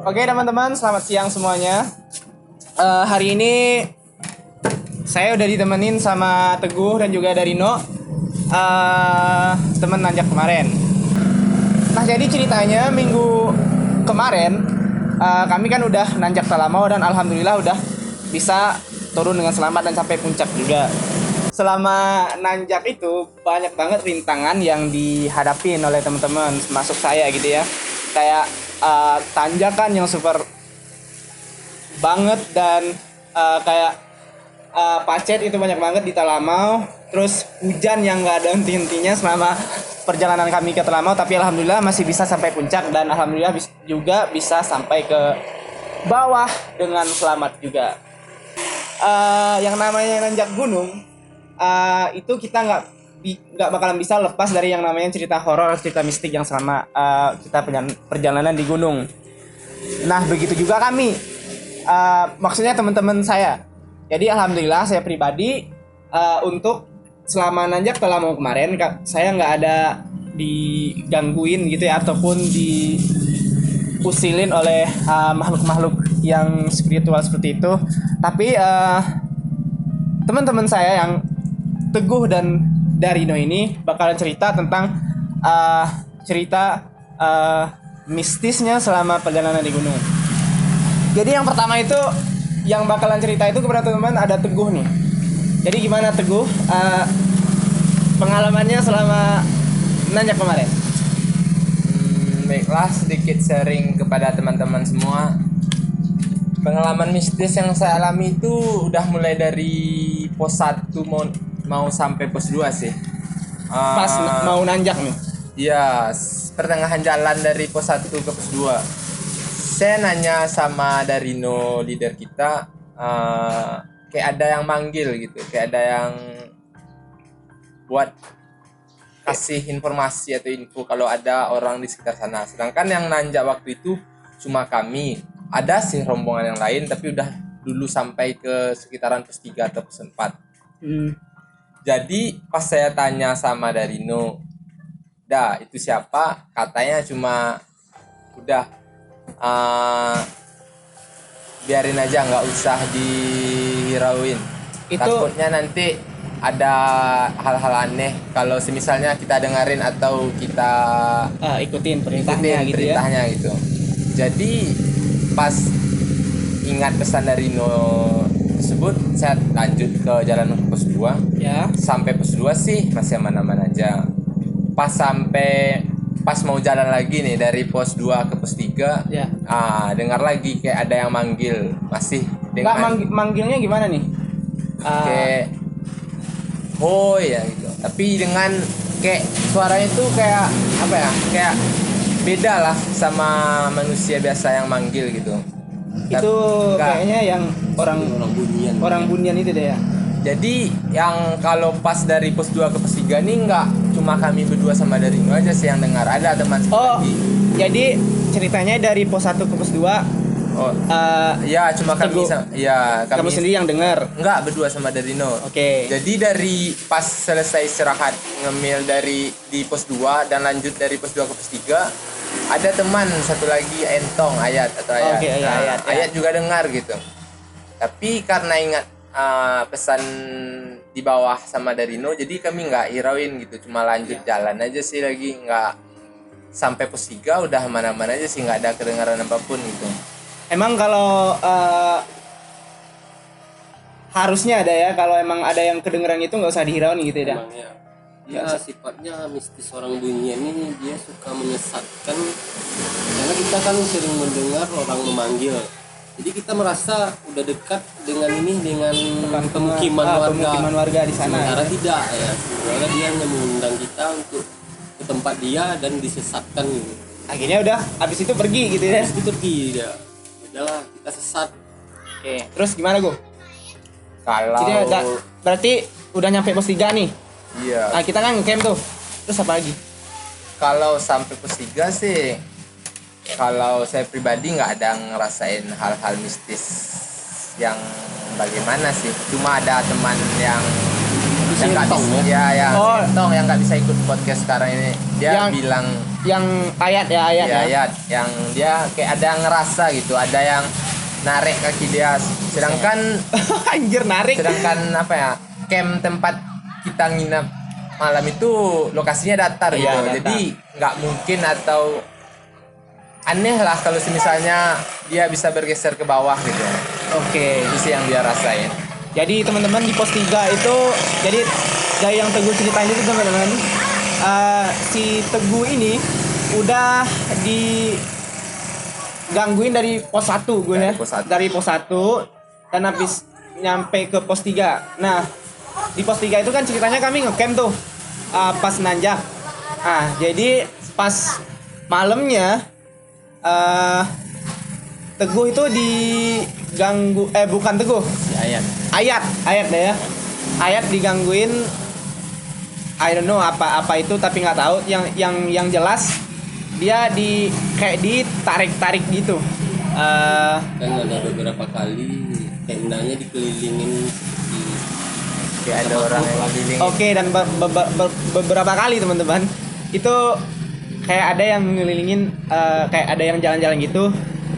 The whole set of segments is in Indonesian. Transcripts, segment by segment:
Oke teman-teman, selamat siang semuanya. Hari ini saya udah ditemenin sama Teguh dan juga dari No, temen nanjak kemarin. Nah jadi ceritanya minggu kemarin kami kan udah nanjak Talamau dan alhamdulillah udah bisa turun dengan selamat dan sampai puncak juga. Selama nanjak itu banyak banget rintangan yang dihadapin oleh teman-teman, masuk saya gitu ya. Kayak tanjakan yang super banget dan kayak pacet itu banyak banget di Talamau. Terus hujan yang nggak ada henti-hentinya selama perjalanan kami ke Talamau, tapi alhamdulillah masih bisa sampai puncak dan alhamdulillah juga bisa sampai ke bawah dengan selamat juga. Yang namanya nanjak gunung itu kita nggak bakalan bisa lepas dari yang namanya cerita horor, cerita mistik yang selama kita perjalanan di gunung. Nah begitu juga kami, maksudnya teman-teman saya. Jadi alhamdulillah saya pribadi untuk selama nanjak Talamau kemarin saya nggak ada digangguin gitu ya, ataupun diusilin oleh makhluk-makhluk yang spiritual seperti itu. Tapi teman-teman saya yang Teguh dan Darino ini bakalan cerita tentang cerita mistisnya selama perjalanan di gunung. Jadi yang pertama itu yang bakalan cerita itu kepada teman-teman ada Teguh nih. Jadi gimana Teguh pengalamannya selama nanjak kemarin? Baiklah, sedikit sharing kepada teman-teman semua. Pengalaman mistis yang saya alami itu udah mulai dari pos 1 mau sampai pos 2 sih. Pas mau nanjak nih. Iya, pertengahan jalan dari pos 1 ke pos 2. Saya nanya sama Darino, leader kita, kayak ada yang manggil gitu, kayak ada yang buat kasih informasi atau info kalau ada orang di sekitar sana. Sedangkan yang nanjak waktu itu cuma kami. Ada sih rombongan yang lain, tapi udah dulu sampai ke sekitaran pos 3 atau pos 4. Jadi pas saya tanya sama Darino, dah itu siapa? Katanya cuma udah biarin aja, nggak usah dihirauin. Takutnya nanti ada hal-hal aneh kalau semisalnya kita dengerin atau kita ikutin perintahnya gitu. Jadi pas ingat pesan dari No tersebut, saya lanjut ke jalan pos 2 ya. Sampai pos 2 sih masih aman-aman aja. Pas mau jalan lagi nih dari pos 2 ke pos 3 ya. Dengar lagi kayak ada yang manggil. Masih dengan manggilnya gimana nih? Kayak oh ya gitu, tapi dengan kayak suaranya tuh kayak apa ya, kayak beda lah sama manusia biasa yang manggil gitu. Itu kayaknya yang orang bunian itu deh ya. Jadi yang kalau pas dari pos 2 ke pos 3 nih nggak cuma kami berdua sama Darino aja sih yang dengar, ada teman lagi. Jadi ceritanya dari pos 1 ke pos 2 ya cuma kami kamu sendiri yang dengar? Enggak, berdua sama Darino. Oke. Jadi dari pas selesai istirahat ngemil di pos 2 dan lanjut dari pos 2 ke pos 3, ada teman satu lagi Entong, Ayat. Ayat juga dengar gitu. Tapi karena ingat pesan di bawah sama Darino, jadi kami nggak hirauin gitu, cuma lanjut jalan aja sih lagi, nggak sampai pos 3 udah aman-aman aja sih, nggak ada kedengaran apapun gitu. Emang kalau harusnya ada ya, kalau emang ada yang kedengeran itu nggak usah dihirauin gitu ya? Emang ya. Dia sifatnya mistis orang bunyian ini, dia suka menyesatkan karena kita kan sering mendengar orang memanggil. Jadi kita merasa udah dekat dengan pemukiman warga di sana. Sementara tidak ya. Sebenarnya dia hanya mengundang kita untuk ke tempat dia dan disesatkan gitu. Akhirnya udah habis itu pergi gitu ya. Habis itu pergi dia. Udahlah, kita sesat. Oke, terus gimana Gu? Kalau berarti udah nyampe pos 3 nih. Iya. Nah, kita kan ngecamp tuh. Terus apa lagi? Kalau sampai pos 3 sih, kalau saya pribadi nggak ada ngerasain hal-hal mistis yang bagaimana sih. Cuma ada teman yang si yang nggak Entong bisa, ya. ya Oh. si Entong yang nggak bisa ikut podcast sekarang ini. Dia Yang- bilang Yang ayat ya, ayat ya, ya. ya yang dia kayak ada yang ngerasa gitu, ada yang narik kaki dia. Sedangkan Anjir narik. apa ya, camp tempat kita nginap malam itu lokasinya datar Iya, gitu. datar. Jadi nggak mungkin atau aneh lah kalau misalnya dia bisa bergeser ke bawah gitu. Oke. Itu sih yang dia rasain. Jadi teman-teman di pos 3 itu, jadi dari yang Teguh ceritain itu teman-teman, si Teguh ini udah digangguin dari pos 1 gue Dari ya. pos 1. Dari pos 1 dan habis nyampe ke pos 3. Nah, di pos 3 itu kan ceritanya kami ngecamp tuh pas nanjak. Jadi pas malamnya Teguh itu diganggu, bukan Teguh, Si Ayat. Ayat deh ya. Ayat digangguin, I don't know apa itu, tapi nggak tahu. Yang jelas dia kayak ditarik gitu. Kan ada beberapa kali tendanya dikelilingin seperti Kayak ada orang yang keliling. Oke, dan beberapa kali teman-teman itu kayak ada yang ngelilingin, kayak ada yang jalan-jalan gitu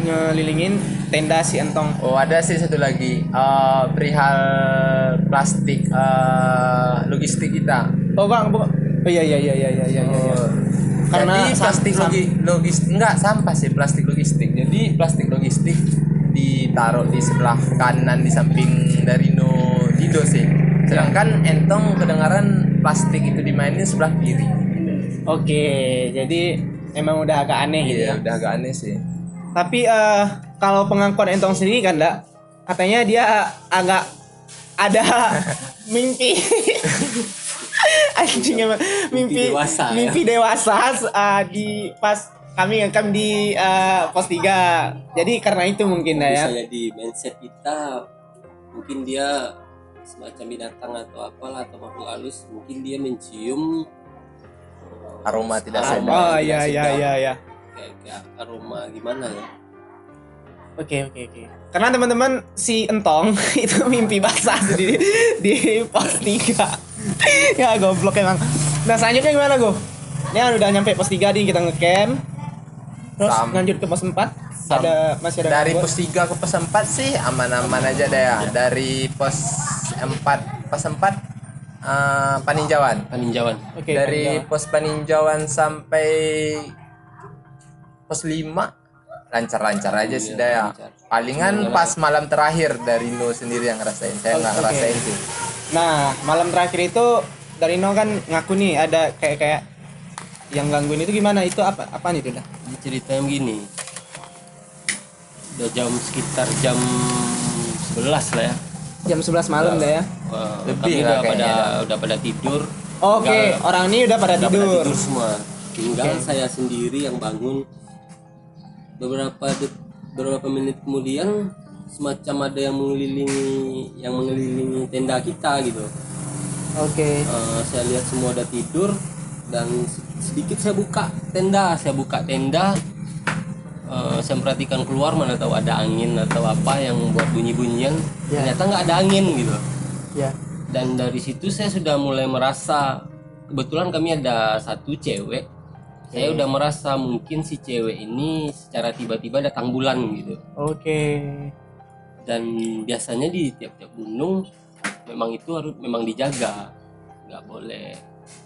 ngelilingin tenda si Entong. Oh, ada sih satu lagi, perihal plastik logistik kita. Oh bang, oh iya. Oh. Karena Jadi plastik logistik enggak sampah sih, plastik logistik. Jadi plastik logistik ditaruh di sebelah kanan di samping dari Dido sih. Sedangkan Entong kedengaran plastik itu dimainin sebelah kiri. Oke, jadi emang udah agak aneh gitu ya. Iya, udah agak aneh sih. Tapi kalau pengakuan Entong sendiri kan, Dak, katanya dia agak ada mimpi. Anjing emang mimpi dewasa, ya. mimpi dewasa di pas kami ngekam di pos 3. Jadi karena itu mungkin ya. misalnya di mindset kita, mungkin dia semacam binatang atau apalah atau makhluk halus, mungkin dia mencium Aroma tidak aroma sedap. Oh yang tidak sedap. iya. Kayak aroma gimana ya. Oke. Karena teman-teman si Entong itu mimpi basah di pos 3. Ya goblok emang. Nah selanjutnya gimana Go? Ini kan udah nyampe pos 3 nih, kita ngecamp. Terus lanjut ke pos 4. Masih ada Dari gangguan? pos 3 ke pos 4 sih aman-aman aja deh ya. Dari pos 4 Paninjauan. Paninjauan. Oke, Dari Paninjauan. pos Paninjauan sampai pos 5 lancar-lancar aja sih dah ya. lancar. Palingan pas malam terakhir dari sendiri yang ngerasain. Saya nggak Oke. ngerasain sih. Nah, malam terakhir itu dari kan ngaku nih ada kayak yang gangguin itu gimana? Itu apaan itu dah? Jadi ceritanya begini. Udah sekitar jam 11 lah ya. Jam 11 malam dah ya. Wah, Lebih kami lah udah pada tidur. Oke, Tinggal- orang ini udah pada udah pada tidur. tidur semua. Tinggal Oke. saya sendiri yang bangun. Beberapa menit kemudian semacam ada yang mengelilingi tenda kita gitu. Oke. Saya lihat semua udah tidur dan sedikit saya buka tenda. Saya perhatikan keluar, mana tahu ada angin atau apa yang buat bunyi-bunyian. Ya. Ternyata nggak ada angin gitu. Ya. Dan dari situ saya sudah mulai merasa, kebetulan kami ada satu cewek. Saya udah merasa mungkin si cewek ini secara tiba-tiba datang bulan gitu. Oke. Dan biasanya di tiap-tiap gunung memang itu memang dijaga, nggak boleh,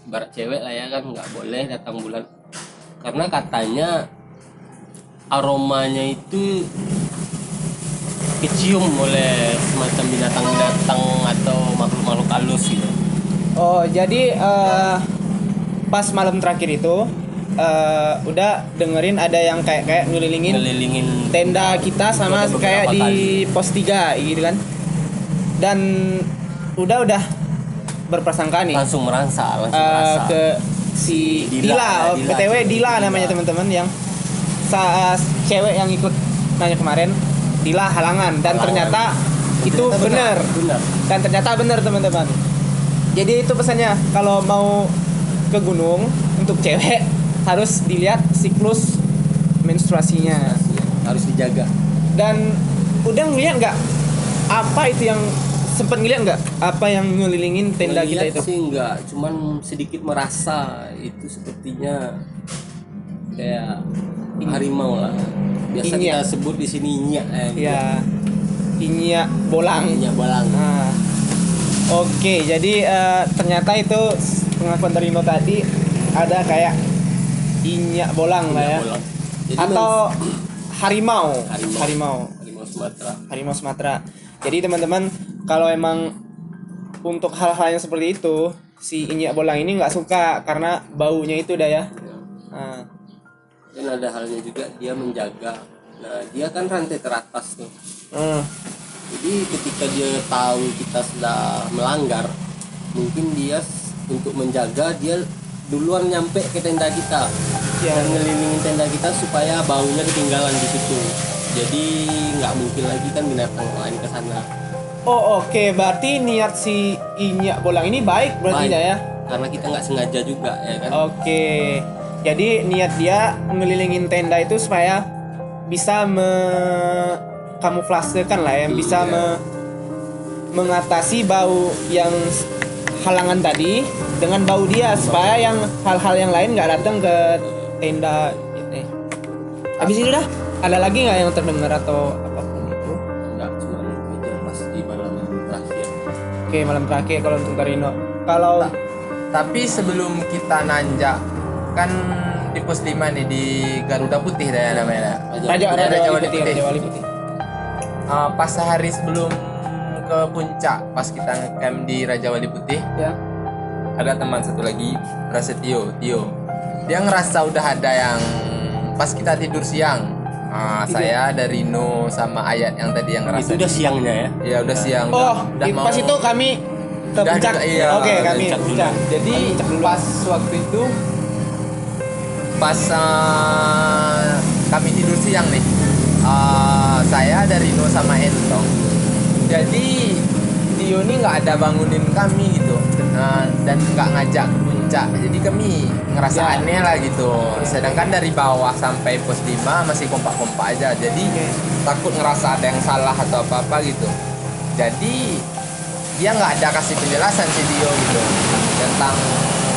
ibarat cewek lah ya kan, nggak boleh datang bulan karena katanya aromanya itu kecium oleh semacam binatang-binatang atau makhluk-makhluk halus gitu. Oh, jadi pas malam terakhir itu udah dengerin ada yang kayak ngelilingin Ngelilingin tenda kita sama Udah kayak beberapa di pos 3 gitu kan. Dan udah berprasangka nih langsung merasa ke si Dila, Dila. PTW Dila namanya teman-teman, yang cewek yang ikut nanya kemarin, Dila halangan, dan ternyata itu benar. Dan ternyata benar teman-teman. Jadi itu pesannya, kalau mau ke gunung untuk cewek harus dilihat siklus menstruasinya. harus dijaga. Dan udah ngeliat nggak apa itu yang sempet ngeliat nggak apa yang ngelilingin tenda kita Melihat itu? sih enggak, cuman sedikit merasa itu sepertinya kayak harimau lah. Biasa Inyak. kita sebut di sini inyak. Ya, inyak bolang. Inyak balang. Nah, oke, jadi ternyata itu pengakuan dari Rino tadi ada kayak inyak bolang lah ya, Inyak bolang. Jadi atau harimau, Harimau Sumatera. harimau Sumatera. Jadi teman-teman, kalau emang untuk hal-hal yang seperti itu, si inyak bolang ini nggak suka karena baunya itu dah ya. Nah, Dan ada halnya juga dia menjaga. Nah, dia kan rantai teratas tuh. hmm, Jadi ketika dia tahu kita sudah melanggar, mungkin dia untuk menjaga dia duluan nyampe ke tenda kita. Ya. Dan ngelilingin tenda kita supaya baunya ketinggalan di situ. Jadi nggak mungkin lagi kan binatang lain ke sana. Oh oke, berarti niat si inyak bolang ini baik berarti Baik. dah ya. Karena kita nggak sengaja juga ya kan. Oke, jadi niat dia ngelilingin tenda itu supaya bisa kamuflasekan lah, yang bisa mengatasi bau yang halangan tadi dengan bau dia supaya yang hal-hal yang lain nggak datang ke tenda gitu. Habis itu dah ada lagi nggak yang terdengar atau apapun itu? Nggak cuma itu aja pas di malam terakhir. Oke, malam terakhir kalau untuk Tarino. Kalau Tapi sebelum kita nanjak kan di pos 5 nih di Garuda Putih dah namanya. Raja Raja Wali Wali Putih, Putih. Raja Wali Putih. Pas sehari sebelum ke puncak, pas kita ngecamp di Raja Wali Putih, Ya. ada teman satu lagi, Prasetyo, Tio. Dia ngerasa udah ada yang pas kita tidur siang. Saya dari Rino sama Ayat yang tadi yang ngerasa. Itu udah siangnya ya. Ya udah siang. Oh, pas itu kami ke Udah puncak. juga, iya, Oke, kami puncak dulu. puncak. Jadi Kami puncak dulu. pas waktu itu pas kami tidur siang nih, saya dari Rino sama Entong. Jadi Tio ini nggak ada bangunin kami gitu, dan nggak ngajak ke puncak. Jadi kami ngerasa Ya. aneh lah gitu. Sedangkan dari bawah sampai pos 5 masih kompak-kompak aja. Jadi Oke. takut ngerasa ada yang salah atau apa-apa gitu. Jadi dia nggak ada kasih penjelasan si Dio gitu tentang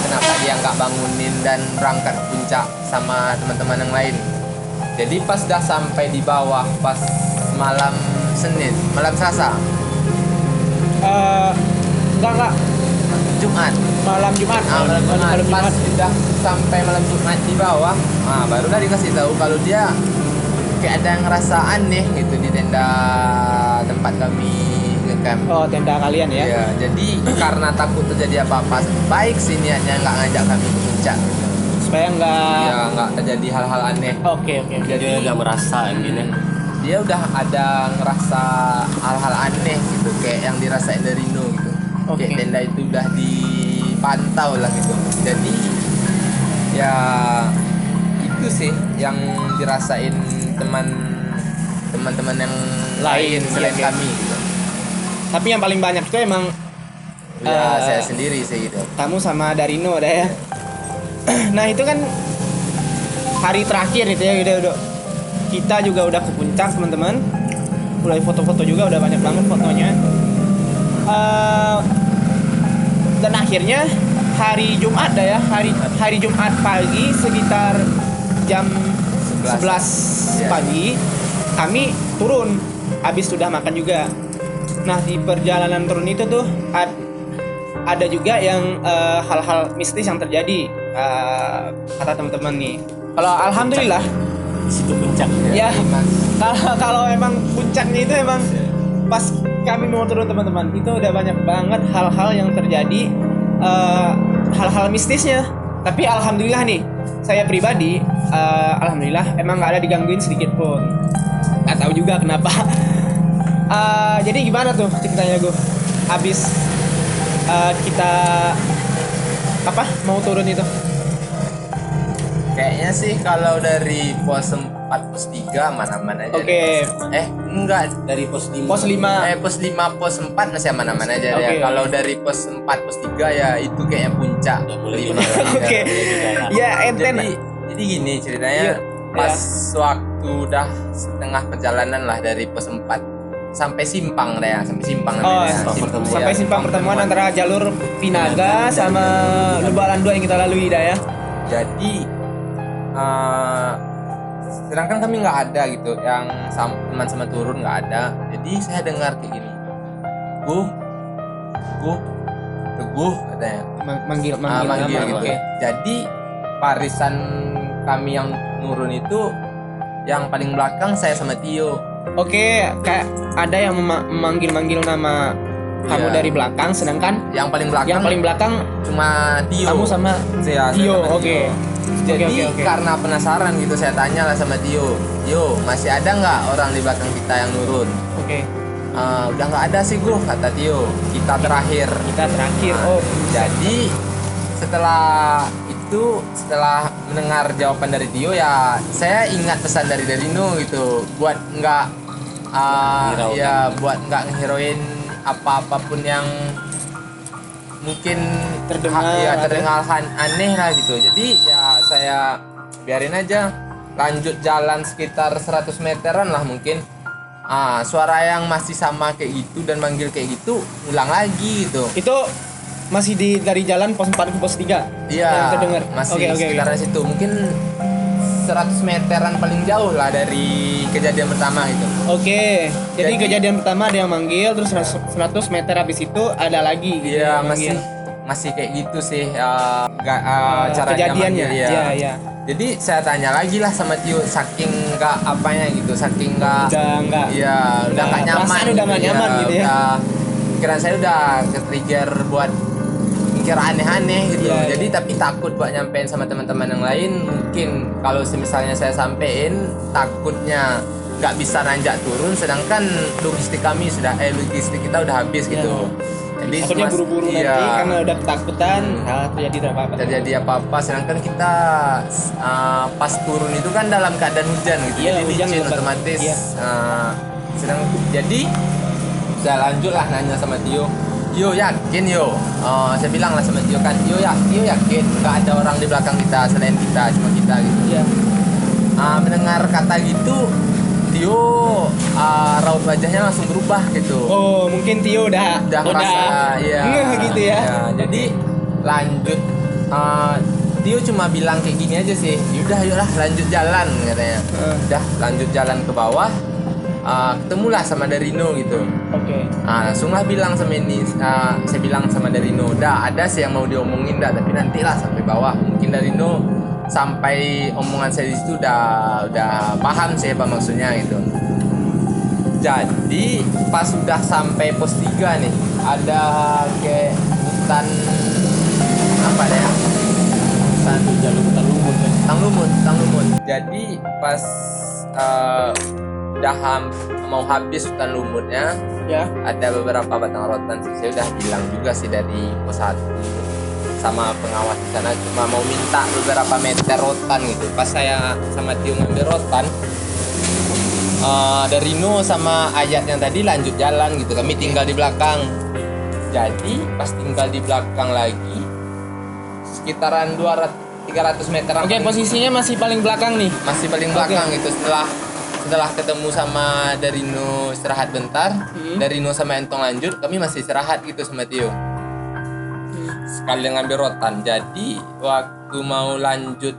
kenapa dia nggak bangunin dan berangkat ke puncak sama teman-teman yang lain. Jadi pas dah sampai di bawah pas malam Selasa, Enggak Jumat. malam Jumat. Malam Jumat. Malam Pas Jumat. sudah sampai malam Jumat di bawah, barulah dikasih tahu kalau dia kayak ada yang ngerasa aneh gitu di tenda tempat kami ngecamp. Oh, tenda kalian ya. Ya, jadi karena takut terjadi apa-apa, baik sih niatnya nggak ngajak kami ke puncak. Supaya enggak. Ya, nggak terjadi hal-hal aneh. Oke. Jadi dia udah merasa gini. Dia udah ada ngerasa hal-hal aneh gitu, kayak yang dirasain dari Rino gitu. Oke. Kayak tenda itu udah dipantau lah gitu. Jadi ya itu sih yang dirasain teman-teman yang lain selain iya. kami gitu. Tapi yang paling banyak itu emang Ya eh, saya sendiri sih gitu. kamu sama Darino dah ya. Nah, itu kan hari terakhir itu ya, udah kita juga udah ke puncak teman-teman. Mulai foto-foto juga udah banyak banget fotonya. Dan akhirnya hari Jumat dah ya, hari Jumat pagi sekitar jam 11 Ya. pagi kami turun, habis sudah makan juga. Nah, di perjalanan turun itu tuh ada juga yang hal-hal mistis yang terjadi, kata teman-teman nih. Kalau alhamdulillah Di situ puncak. ya, kalau emang puncaknya itu emang pas kami mau turun teman-teman, itu udah banyak banget hal-hal yang terjadi, hal-hal mistisnya. Tapi alhamdulillah nih, saya pribadi alhamdulillah emang nggak ada digangguin sedikit pun. Nggak tahu juga kenapa. Jadi gimana tuh ceritanya gue? Habis kita mau turun itu? Kayaknya sih kalau dari pos 4 pos 3 aman-aman aja. Oke. Enggak. Dari pos 5. Pos 5. Pos 5 pos 4 masih aman-aman aja Oke. ya. Kalau dari pos 4 pos 3 ya itu kayaknya puncak. Udah mulai Lima. benar. Oke. Ya enten. Jadi gini ceritanya Iya. pas waktu udah setengah perjalanan lah dari pos 4. sampai simpang deh ya, sampai simpang Oh, namanya. sampai simpang pertemuan antara jalur Pinaga sama Lebaran 2 yang kita lalui dah ya. Jadi sedangkan kami nggak ada gitu, yang teman sama turun nggak ada. Jadi saya dengar kayak gini, Teguh, Teguh katanya. Manggil Manggil nama. gitu. Oke. Jadi barisan kami yang nurun itu yang paling belakang saya sama Tio. Oke, kayak ada yang memanggil nama kamu Iya. dari belakang, sedangkan Yang paling belakang yang paling belakang cuma Tio. kamu sama saya Tio. sama Oke. Jadi Oke. karena penasaran gitu saya tanya lah sama Tio, masih ada nggak orang di belakang kita yang nurun? Oke. Udah nggak ada sih Gu, kata Tio. Kita terakhir. Kita terakhir. Nah, jadi setelah mendengar jawaban dari Tio ya saya ingat pesan dari Derino gitu, buat nggak buat nggak ngeheroin apapun yang mungkin terdengar aneh lah gitu. Jadi ya saya biarin aja, lanjut jalan sekitar 100 meteran lah mungkin. Suara yang masih sama kayak gitu dan manggil kayak gitu ulang lagi gitu. Itu masih dari jalan pos 4 ke pos 3. Iya, Yang terdengar. masih Oke. sekitaran situ. Mungkin 100 meteran paling jauh lah dari kejadian pertama itu. Oke. Jadi Jadi- kejadian pertama ada yang manggil, terus 100 meter habis itu ada lagi gitu Iya, yang manggil. masih kayak gitu sih caranya kejadiannya. manggil, ya. Iya. Jadi saya tanya lagi lah sama Tio, saking nggak apanya gitu, saking nggak Udah enggak. Iya, udah nggak nyaman. perasaan udah nggak nyaman gitu ya. Pikiran saya udah ke-trigger buat mikir aneh-aneh gitu. Iya, Jadi tapi takut buat nyampein sama teman-teman yang lain. Mungkin kalau misalnya saya sampein, takutnya nggak bisa nanjak turun, sedangkan logistik kita udah habis gitu. Jadi Takutnya buru-buru nanti karena udah ketakutan, terjadi apa-apa. terjadi apa-apa, sedangkan kita pas turun itu kan dalam keadaan hujan gitu. Iya, Jadi hujan licin lebat. otomatis. Iya. Jadi saya lanjut lah nanya sama Tio, yakin saya bilang lah sama Tio kan, yakin nggak ada orang di belakang kita selain kita, cuma kita gitu. Iya. Mendengar kata gitu, Tio raut wajahnya langsung berubah gitu. Oh, mungkin Tio udah Merasa ngeh gitu ya. Jadi lanjut, Tio cuma bilang kayak gini aja sih, yaudah lanjut jalan katanya. Udah lanjut jalan ke bawah, ketemulah sama Derino gitu. Oke. Langsunglah bilang sama saya bilang sama Derino, ada sih yang mau diomongin tapi nantilah sampai bawah. Mungkin Derino sampai omongan saya di situ udah paham sih apa maksudnya gitu. Jadi pas sudah sampai pos 3 nih, ada kayak hutan apa ya? Hutan lumut. Jadi pas udah mau habis hutan lumutnya, Ya. ada beberapa batang rotan sih. Saya udah bilang juga sih dari pos 1 sama pengawas di sana, cuma mau minta beberapa meter rotan gitu. Pas saya sama Tio ngambil rotan, Derino sama Ayat yang tadi lanjut jalan gitu, kami tinggal di belakang. Jadi pas tinggal di belakang lagi sekitaran 300 meter. Oke, posisinya masih paling belakang nih. Masih paling belakang gitu. Setelah ketemu sama Derino istirahat bentar, Derino sama Entong lanjut, kami masih istirahat gitu sama Tio. Sekali ngambil rotan. Jadi waktu mau lanjut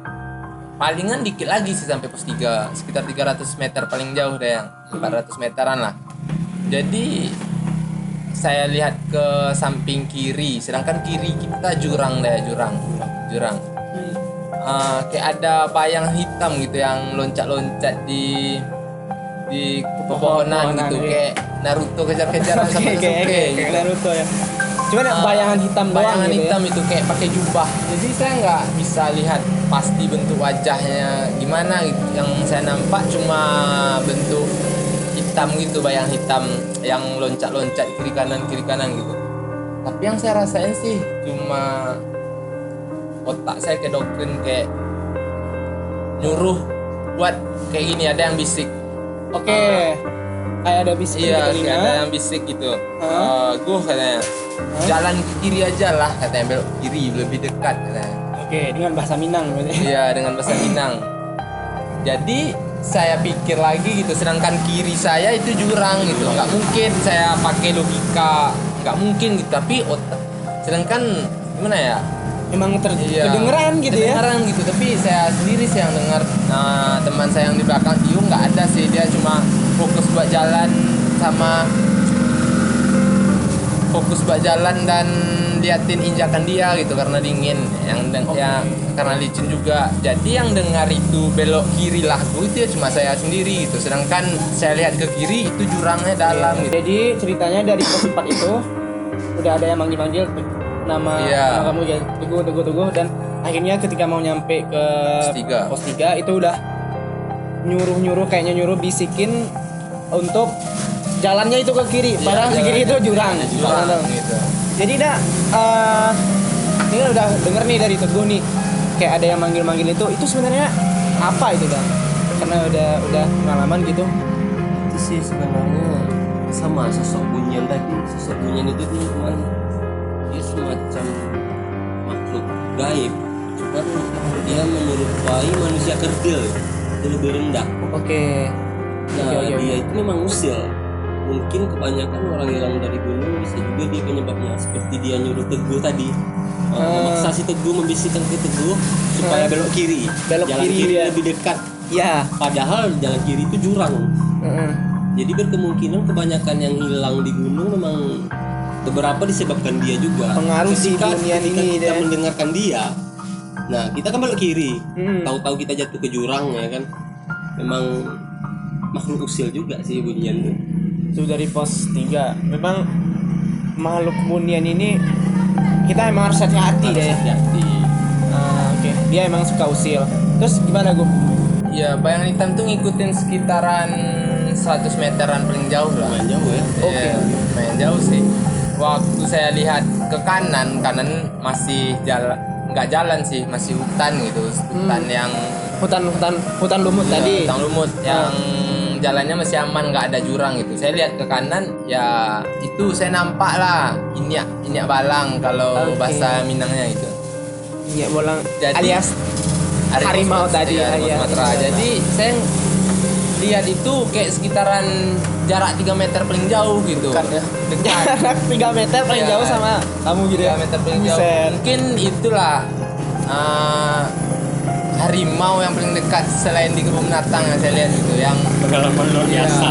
palingan dikit lagi sih sampai pos 3, sekitar 300 meter paling jauh deh, yang 400 meteran lah. Jadi saya lihat ke samping kiri, sedangkan kiri kita jurang. Kayak ada bayang hitam gitu yang loncat-loncat di pepohonan gitu, kayak Naruto kejar-kejaran sama Sasuke Kayak gitu. Naruto ya. Cuman bayangan hitam doang Bayangan gitu hitam itu kayak pakai jubah. Jadi saya nggak bisa lihat pasti bentuk wajahnya gimana gitu. Yang saya nampak cuma bentuk hitam gitu, bayang hitam yang loncat-loncat kiri kanan gitu. Tapi yang saya rasain sih cuma otak saya kayak doktrin, kayak nyuruh buat kayak gini, ada yang bisik. Oke. Kayak ada bisik di Iya, telinga. kayak ada yang bisik gitu. Gue katanya jalan ke kiri aja lah, katanya belok kiri lebih dekat katanya. Oke, dengan bahasa Minang berarti. Iya, dengan bahasa Minang. Jadi saya pikir lagi gitu, sedangkan kiri saya itu jurang gitu, nggak mungkin saya pakai logika, nggak mungkin gitu, tapi sedangkan gimana ya, Emang iya, kedengeran gitu ya. kedengeran gitu, tapi saya sendiri sih yang dengar. Teman saya yang di belakang Tio nggak ada sih, dia cuma fokus buat jalan dan liatin injakan dia gitu karena dingin, ya karena licin juga. Jadi yang dengar itu belok kiri lagu itu ya cuma saya sendiri gitu, sedangkan saya lihat ke kiri itu jurangnya dalam gitu. Jadi ceritanya dari pos 4 itu udah ada yang manggil-manggil nama, Iya. nama kamu ya, Teguh, dan akhirnya ketika mau nyampe ke Pos 3. pos 3 itu udah nyuruh bisikin untuk jalannya itu ke kiri, Iya, padahal di kiri itu jurang. Jurang gitu. Jadi ini kan udah denger nih dari Teguh nih, kayak ada yang manggil-manggil itu sebenarnya apa itu Bang? Karena udah pengalaman gitu. Itu sih sebenarnya sama sosok Bunyan tadi. Sosok Bunyan itu tuh cuman dia semacam makhluk gaib, cuman dia menyerupai manusia kerdil, itu lebih rendah. Oke. Nah, Oke. dia itu memang usil. Mungkin kebanyakan orang hilang dari gunung bisa juga dia penyebabnya, seperti dia nyuruh Teguh tadi, memaksa si Teguh, membisikkan ke Teguh supaya belok kiri. Belok Jalan kiri kiri dia. lebih dekat, Ya. padahal jalan kiri itu jurang. Heeh. Jadi berkemungkinan kebanyakan yang hilang di gunung memang beberapa disebabkan dia juga. Pengaruh si Bunyan ini kita deh. mendengarkan dia. Nah, kita kan belok kiri. Hmm. Tahu-tahu kita jatuh ke jurang ya kan. Memang makhluk usil juga sih Bunyan tuh. Itu dari pos 3. Memang makhluk Bunyan ini kita emang harus hati-hati Harus deh. hati-hati. Oke. Dia emang suka usil. Terus gimana Gu? Ya, bayangan hitam tuh ngikutin sekitaran 100 meteran paling jauh lah. Lumayan jauh ya. Oke. Iya, lumayan jauh sih. Waktu saya lihat ke kanan masih nggak jalan sih, masih hutan gitu, hutan yang Hutan lumut tadi. hutan lumut yang jalannya masih aman, nggak ada jurang gitu. Saya lihat ke kanan, ya itu saya nampak lah inyak balang kalau Oke. bahasa Minangnya gitu. Iya, bolang Jadi- alias harimau tadi. Iya, harimau Iya. Sumatera. Jadi saya lihat itu kayak sekitaran jarak 3 meter paling jauh gitu. Dekat ya. Dekat. Jarak 3 meter paling Iya. jauh sama kamu gitu ya. 3 meter paling jauh. Buset. Mungkin itulah harimau yang paling dekat selain di kebun binatang yang saya lihat gitu, yang Pengalaman luar Iya. biasa.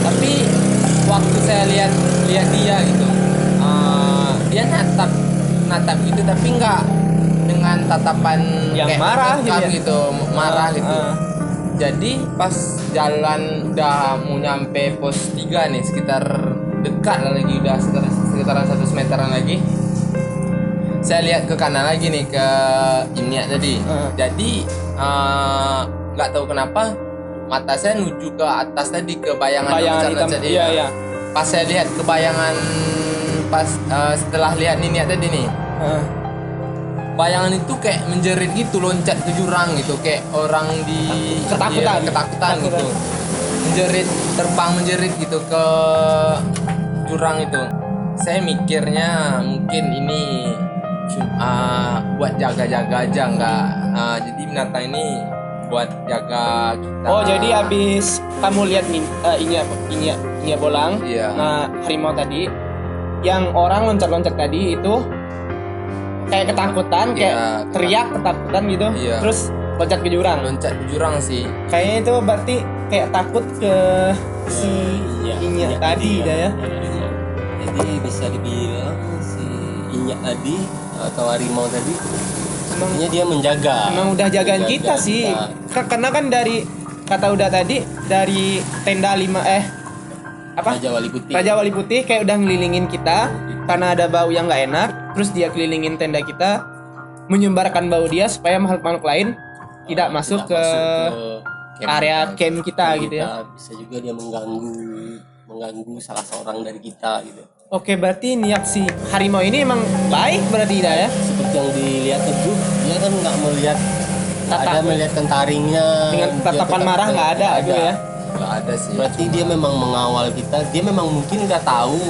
tapi waktu saya lihat dia gitu, dia natap gitu, tapi nggak dengan tatapan Yang kayak marah gitu mencekam ya? gitu, marah gitu. Ah. Jadi pas jalan udah mau nyampe pos 3 nih, sekitar dekat lah lagi, udah sekitaran 100 meteran lagi, saya lihat ke kanan lagi nih, ke Inyak tadi. Jadi nggak tahu kenapa mata saya nuju ke atas tadi, ke bayangan Bayangan hitam. loncat-loncat, Iya, iya. Pas saya lihat ke bayangan, setelah lihat Inyak tadi nih, Heeh. bayangan itu kayak menjerit gitu, loncat ke jurang gitu, kayak orang Ketakutan. Iya, ketakutan gitu, terbang menjerit gitu ke jurang itu. Saya mikirnya mungkin ini buat jaga-jaga aja, nggak, jadi binatang ini buat jaga kita. Oh, jadi habis kamu lihat nih Inyak bolang. Iya. Nah, harimau tadi yang orang loncat-loncat tadi itu kayak ketakutan, kayak Iya, teriak ketakutan gitu. Iya. Terus loncat ke jurang. loncat ke jurang sih. Kayaknya itu berarti kayak takut ke si Inyak tadi dah ya. Jadi bisa dibilang si Inyak tadi atau harimau tadi sebenarnya dia menjaga. Emang udah jagain kita sih. Karena kan dari kata udah tadi dari tenda 5 apa? Raja Wali Putih. Raja Wali Putih kayak udah ngelilingin kita karena ada bau yang nggak enak. Terus dia kelilingin tenda kita, menyebarkan bau dia supaya makhluk-makhluk lain tidak masuk ke area camp kita gitu ya. Bisa juga dia mengganggu salah seorang dari kita gitu. Oke, berarti niat si harimau ini emang baik berarti dah ya. Seperti yang dilihat Teguh, dia kan nggak melihat, ada melihat taringnya Dengan dia tatapan tetap marah nggak ada gitu ya. Nggak ada sih. Berarti dia memang mengawal kita. Dia memang mungkin udah tahu.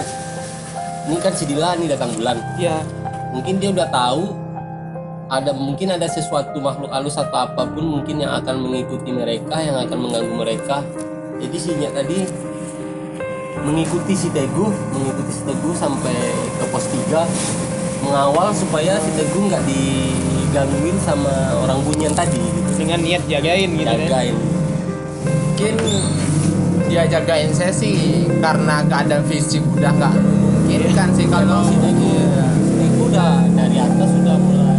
Ini kan si Dila nih datang bulan. Iya. Mungkin dia udah tahu ada mungkin ada sesuatu makhluk halus atau apapun mungkin yang akan mengikuti mereka, yang akan mengganggu mereka. Jadi si Nya tadi mengikuti si Teguh sampai ke pos 3, mengawal supaya si Teguh nggak digangguin sama orang Bunyian tadi gitu. Dengan niat jagain gitu ya. Jagain. Mungkin dia jagain saya sih karena keadaan fisik udah nggak memungkinkan sih kalau Si Teguh udah dari atas sudah mulai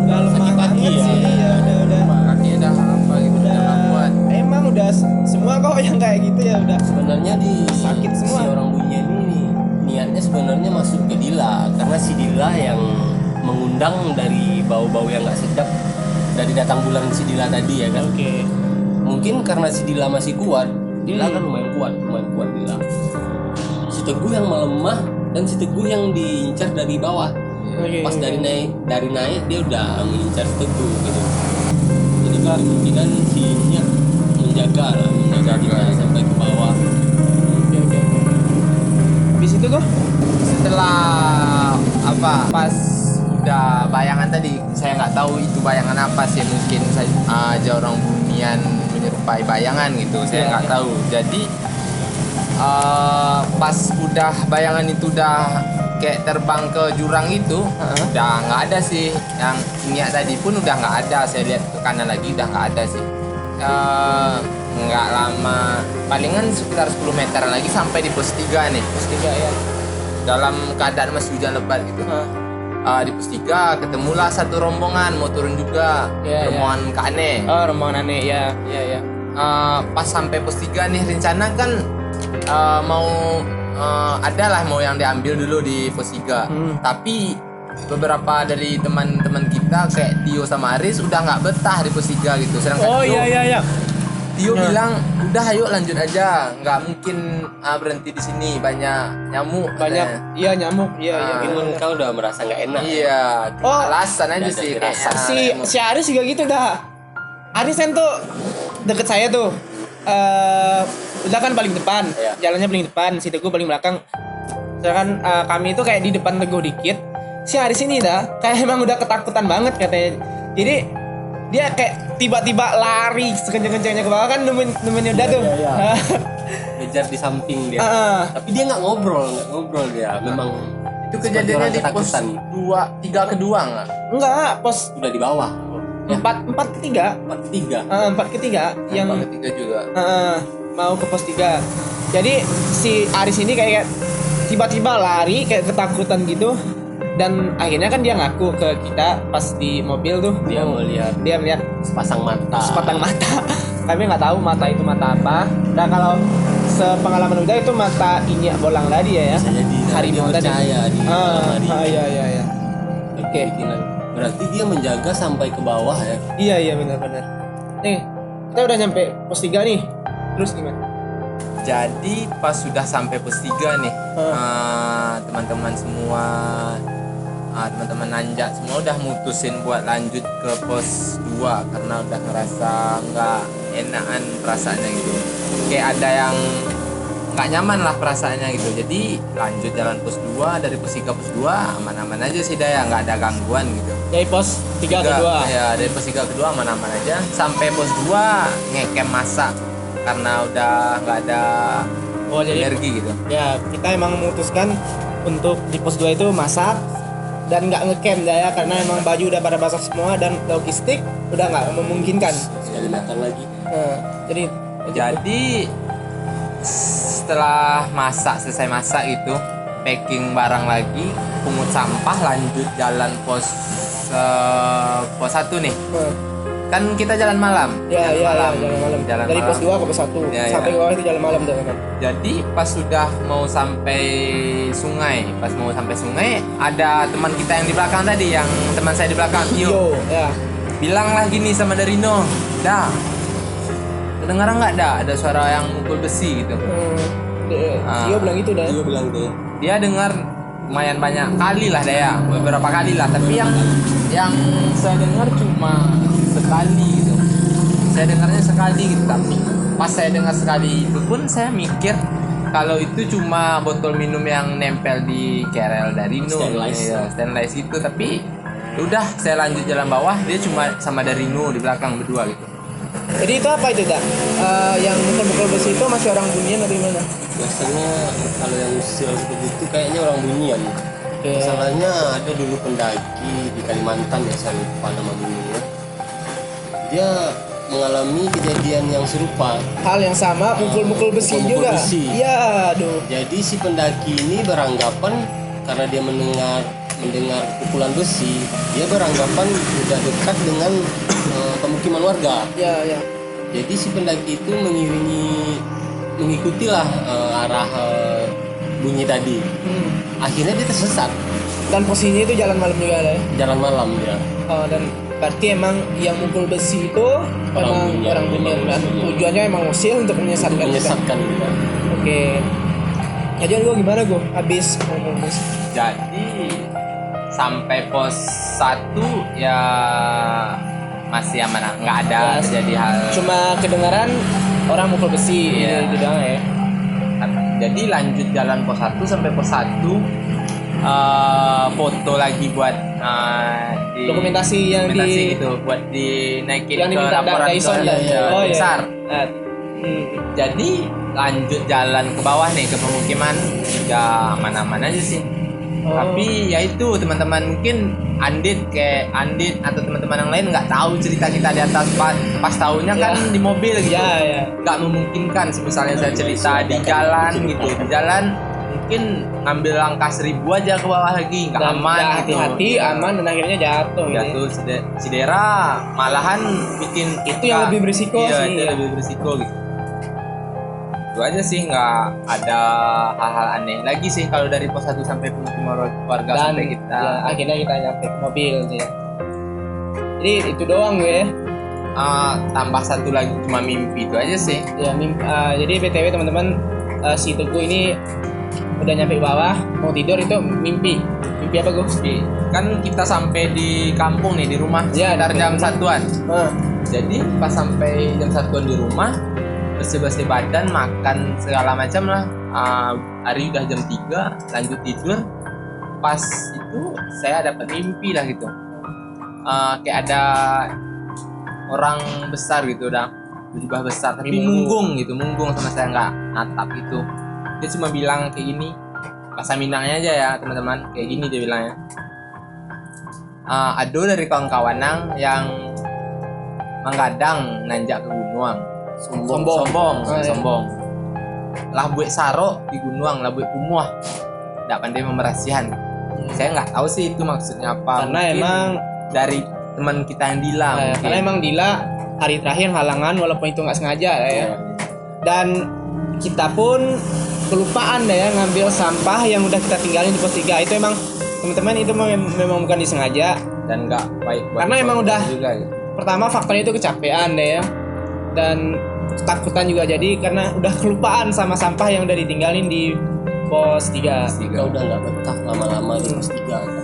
Udah lemah sakit kaki banget ya. sih, iya, udah. kaki udah apa gitu udah nggak kuat. Emang udah semua kok yang kayak gitu ya udah. Sebenarnya di Sakit semua. si orang Bunyian ini niatnya sebenarnya masuk ke Dila karena si Dila yang mengundang dari bau-bau yang nggak sedap dari datang bulan si Dila tadi ya kan. Oke. Mungkin karena si Dila masih kuat, Dila kan lumayan kuat Dila. Si Teguh yang melemah dan si Teguh yang diincar dari bawah. Oke. Pas dari naik dia udah mengincar si Teguh gitu. Jadi kemungkinan si Nya menjaga Dila sampai ke bawah. Oke. Habis itu kok Setelah apa pas udah bayangan tadi, saya nggak tahu itu bayangan apa sih, mungkin saya aja orang Bunyian menyerupai bayangan gitu, saya nggak tahu. Jadi pas udah bayangan itu udah kayak terbang ke jurang itu, udah nggak ada sih. Yang Nia tadi pun udah nggak ada, saya lihat ke kanan lagi udah nggak ada sih. Nggak lama, palingan sekitar 10 meter lagi sampai di pos 3 nih. pos 3 ya. Dalam keadaan masih hujan lebat gitu. Di pos 3 ketemulah satu rombongan mau turun juga, Iya, rombongan Kane. Oh, rombongan aneh ya. Iya. Pas sampai pos 3 nih rencana kan mau adalah mau yang diambil dulu di pos 3. Tapi beberapa dari teman-teman kita kayak Tio sama Aris udah nggak betah di pos 3 gitu. Sedangkan Oh Tio, iya. Tio bilang udah ayo lanjut aja, nggak mungkin berhenti di sini, banyak nyamuk Banyak katanya. iya nyamuk. Iya. Mungkin kau udah merasa nggak enak. Iya, Oh, alasan aja ada sih firasat. kayaknya. Si Aris juga gitu dah. Aris kan tuh deket saya tuh. Udah kan paling depan, Iya. jalannya paling depan, si Teguh paling belakang. Sedangkan kami itu kayak di depan Teguh dikit. Si Aris ini dah kayak emang udah ketakutan banget katanya. Jadi dia kayak tiba-tiba lari sekencang-kencangnya ke bawah kan nemenin udah tuh. Iya. Ngejar di samping dia. Heeh. Tapi dia nggak ngobrol dia. Memang Itu seperti kejadiannya orang di pos ketakutan. 3 kedua nggak? Enggak, pos Udah di bawah. Ya, 4 ke 3. 4/3. 4 ke 3 yang Yang ketiga juga. mau ke pos 3. Jadi si Aris ini kayak tiba-tiba lari kayak ketakutan gitu. Dan akhirnya kan dia ngaku ke kita pas di mobil tuh. Dia melihat sepasang mata. sepasang mata. Kami nggak tahu mata itu mata apa. Dan kalau sepengalaman udah itu mata Inyak Bolang tadi ya. Bisa jadi Harimau dia tadi. percaya di malam hari. Iya. Oke. Berarti dia menjaga sampai ke bawah ya. Iya benar. Nih, kita udah nyampe pos 3 nih. Terus gimana? Jadi pas sudah sampai pos 3 nih, teman-teman semua, teman-teman nanjak semua udah mutusin buat lanjut ke pos 2 karena udah ngerasa nggak enakan perasaannya gitu. Kayak ada yang nggak nyaman lah perasaannya gitu. Jadi lanjut jalan pos 2, dari pos 3 pos 2 aman-aman aja sih Daya, nggak ada gangguan gitu. Dari pos 3 ke 2. Ya, dari pos 3 ke 2 aman-aman aja. Sampai pos 2 ngecamp masak karena udah nggak ada energi gitu. Ya, kita emang memutuskan untuk di pos 2 itu masak dan nggak ngecamp ya karena emang baju udah pada basah semua dan logistik udah nggak memungkinkan. Sekali makan lagi. Jadi setelah selesai masak itu packing barang lagi, pungut sampah, lanjut jalan pos 1 nih. Kan kita jalan malam. Jalan malam. Dari malam. pos 2 ke pos 1 Ya, sampai ke bawah itu jalan malam tuh kan. Jadi pas sudah mau sampai sungai, ada teman kita yang di belakang tadi, yang teman saya di belakang, Tio. Ya. Bilanglah gini sama Darino, kedengaran nggak ada suara yang mukul besi gitu. Tio bilang gitu dah. Dia bilang deh. Dia dengar lumayan banyak kali lah Daya, beberapa kali lah, tapi yang saya dengar cuma sekali gitu. Saya dengarnya sekali gitu, tapi pas saya dengar sekali itu pun saya mikir kalau itu cuma botol minum yang nempel di kerel Darino, Stainless. stainless itu, tapi Udah saya lanjut jalan bawah, dia cuma sama Darino di belakang berdua gitu. Jadi itu apa itu dak? Yang mukul-mukul besi itu masih orang Bunian atau gimana? Biasanya kalau yang usil seperti itu kayaknya orang Bunian. Oke. Masalahnya ada dulu pendaki di Kalimantan ya, saya lupa nama gunungnya. Dia mengalami kejadian yang serupa. Hal yang sama, mukul-mukul besi Mukul-mukul juga. besi. Iya, aduh. Jadi si pendaki ini beranggapan karena dia mendengar pukulan besi, dia beranggapan sudah dekat dengan pemukiman warga. Iya, iya. Jadi si pendaki itu mengikutilah arah bunyi tadi. Akhirnya dia tersesat. Dan posisinya itu jalan malam juga ada ya. Jalan malam dia. Dan berarti emang yang mukul besi itu emang Bunian, orang Bunian orang dan Bunian. tujuannya emang usil untuk menyesatkan kita. Menyesatkan kita. Oke. Jadi gue gimana gue habis mukul besi? Jadi sampai pos 1 ya masih aman, nggak ada Ya, terjadi hal. Cuma kedengaran orang mukul besi Iya. itu doang ya. Jadi lanjut jalan pos 1 sampai pos 1, foto lagi buat di Dokumentasi yang dokumentasi di gitu buat dinaikin yang ke diminta laporan Dyson ke ya. Oh iya. besar. Jadi Jadi lanjut jalan ke bawah nih ke pemukiman, ya aman-aman aja sih. Tapi ya itu teman-teman mungkin Andit atau teman-teman yang lain nggak tahu cerita kita di atas, pas tahunya kan di mobil gitu. ya. Nggak memungkinkan misalnya saya cerita di jalan gitu, di jalan mungkin ngambil langkah 1000 aja ke bawah lagi, nggak Dan aman nggak gitu. hati-hati, aman dan akhirnya jatuh gitu. Jatuh Sidera malahan bikin Itu yang lebih berisiko iya, sih, itu ya. lebih berisiko gitu. Itu aja sih, nggak ada hal-hal aneh lagi sih kalau dari pos 1 sampai pemukiman warga Dan sampai kita. ya, akhirnya kita nyampe ke mobil sih ya. Jadi itu doang gue ya. Tambah satu lagi cuma mimpi itu aja sih. Ya jadi BTW teman-teman, si Teguh ini udah nyampe bawah mau tidur itu mimpi apa gue? Kan kita sampai di kampung nih, di rumah Ya, sekitar di jam 1-an. Ah, Jadi pas sampai jam 1-an di rumah, bersih-bersih badan, makan segala macam lah. Hari udah jam 3, lanjut tidur. Pas itu saya dapat mimpi lah gitu. Kayak ada orang besar gitu, udah berjubah besar tapi munggung sama saya, nggak natap gitu. Dia cuma bilang kayak gini, bahasa Minangnya aja ya teman-teman, kayak gini dia bilangnya. Ada dari kawan-kawan yang menggadang nanjak ke gunung, sombong. Oh, iya. Lah buat saro di gunung, lah buat kumuah, tidak pandai memerasihan. Saya nggak tahu sih itu maksudnya apa. Karena Mungkin emang dari teman kita yang Dila mungkin. karena emang Dila hari terakhir halangan walaupun itu nggak sengaja ya. Dan kita pun kelupaan ya ngambil sampah yang udah kita tinggalin di pos 3. Itu emang teman-teman itu memang bukan disengaja. Dan nggak baik buat Karena emang udah juga gitu. Pertama faktornya itu kecapean ya. Dan ketakutan juga jadi karena udah kelupaan sama sampah yang udah ditinggalin di pos 3. Kita udah nggak betah lama-lama di pos 3 karena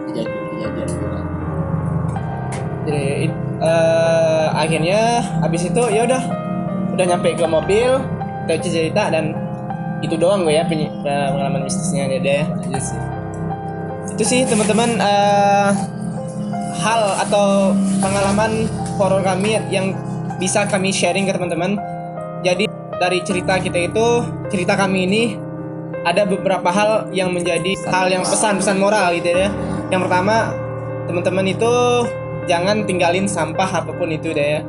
kejadian itu. Jadi akhirnya habis itu ya udah nyampe ke mobil, kita cerita dan itu doang gue ya pengalaman mistisnya Dede. Aja sih. Itu sih teman-teman hal atau pengalaman horor kami yang bisa kami sharing ke teman-teman. Jadi dari cerita kami ini ada beberapa hal yang menjadi hal yang pesan moral gitu ya. Yang pertama, teman-teman itu jangan tinggalin sampah apapun itu deh ya.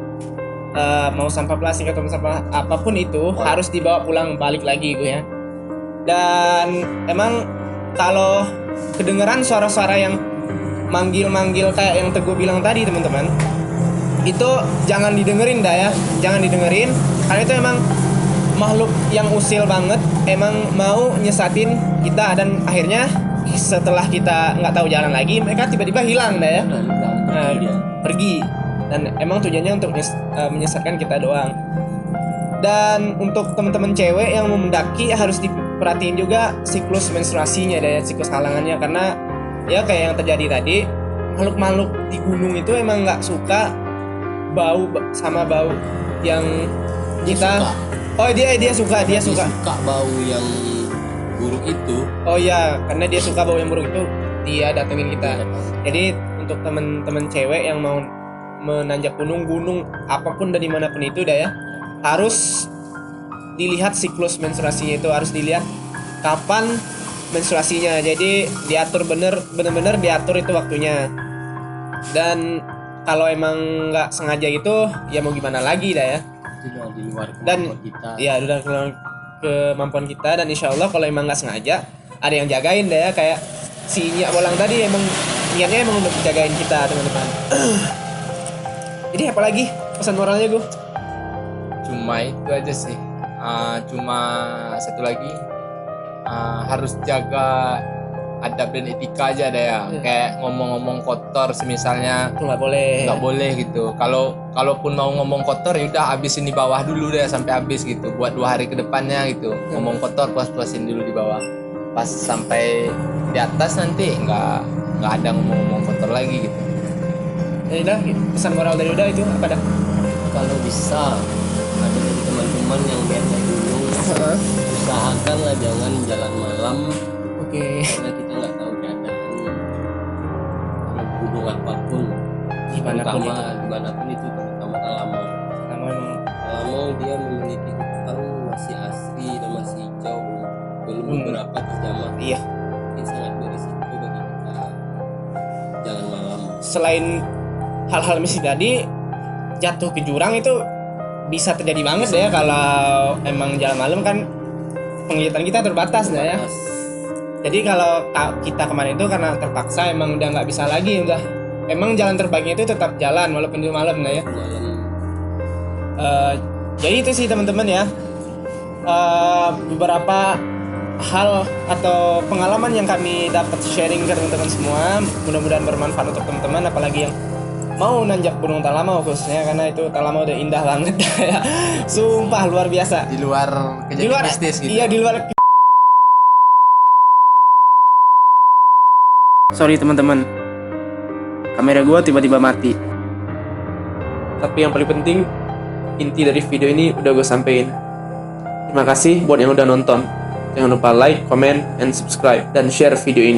Mau sampah plastik atau sampah apapun itu harus dibawa pulang balik lagi gue ya. Dan emang kalau kedengeran suara-suara yang manggil-manggil kayak yang Teguh bilang tadi teman-teman, itu jangan didengerin dah ya, jangan didengerin karena itu emang makhluk yang usil banget, emang mau nyesatin kita dan akhirnya setelah kita nggak tahu jalan lagi mereka tiba-tiba hilang dah ya. Pergi dan emang tujuannya untuk menyesatkan kita doang. Dan untuk teman-teman cewek yang mau mendaki harus diperhatiin juga siklus menstruasinya dan siklus halangannya karena ya kayak yang terjadi tadi, makhluk-makhluk di gunung itu emang nggak suka bau sama bau yang kita dia suka bau yang buruk itu. Oh iya, karena dia suka bau yang buruk itu dia datengin kita. Jadi untuk teman-teman cewek yang mau menanjak gunung apapun dari manapun itu dah ya, harus dilihat siklus menstruasinya, itu harus dilihat kapan menstruasinya. Jadi diatur bener-bener diatur itu waktunya. Dan kalau emang nggak sengaja gitu ya mau gimana lagi dah ya. Sudah di luar Dan kemampuan kita. ya udah kemampuan kita, dan insya Allah kalau emang nggak sengaja ada yang jagain dah ya, kayak si Nyak Bolang tadi emang niatnya emang untuk jagain kita teman-teman. Jadi apalagi pesan moralnya gue? Cuma itu aja sih. Cuma satu lagi, harus jaga adab dan etika aja deh ya. Iya. Kayak ngomong-ngomong kotor semisalnya Itu nggak boleh. nggak boleh gitu. Kalaupun mau ngomong kotor ya udah habisin di bawah dulu deh sampai habis gitu. Buat 2 hari ke depannya gitu. Ngomong kotor puas-puasin dulu di bawah. Pas sampai di atas nanti nggak ada ngomong-ngomong kotor lagi gitu. Ya udah, pesan moral dari udah itu apa dah? Kalau bisa ada dari teman-teman yang biar naik gunung, usahakanlah jangan jalan malam Oke. karena kita nggak tahu keadaan gunung apapun, Dimanapun terutama itu. dimanapun itu, terutama Talamau. Sama emang Talamau dia memiliki hutan masih asri dan masih hijau, belum beberapa terjamah. iya. Ini sangat berisiko bagi kita jalan malam. Selain hal-hal misi tadi, jatuh ke jurang itu bisa terjadi banget ya kalau emang jalan malam kan penglihatan kita terbatas ya. Terbatas. Jadi kalau kita kemarin itu karena terpaksa emang udah nggak bisa lagi, udah emang jalan terbaiknya itu tetap jalan walaupun di malam ya. Malam Jadi itu sih teman-teman ya, beberapa hal atau pengalaman yang kami dapat sharing ke teman-teman semua. Mudah-mudahan bermanfaat untuk teman-teman, apalagi yang mau nanjak Gunung Talamau khususnya, karena itu Talamau udah indah banget ya. Sumpah luar biasa. Di luar kejadian mistis gitu. Iya, di luar. Sorry teman-teman, kamera gua tiba-tiba mati. Tapi yang paling penting, inti dari video ini udah gue sampein. Terima kasih buat yang udah nonton. Jangan lupa like, comment, and subscribe, dan share video ini.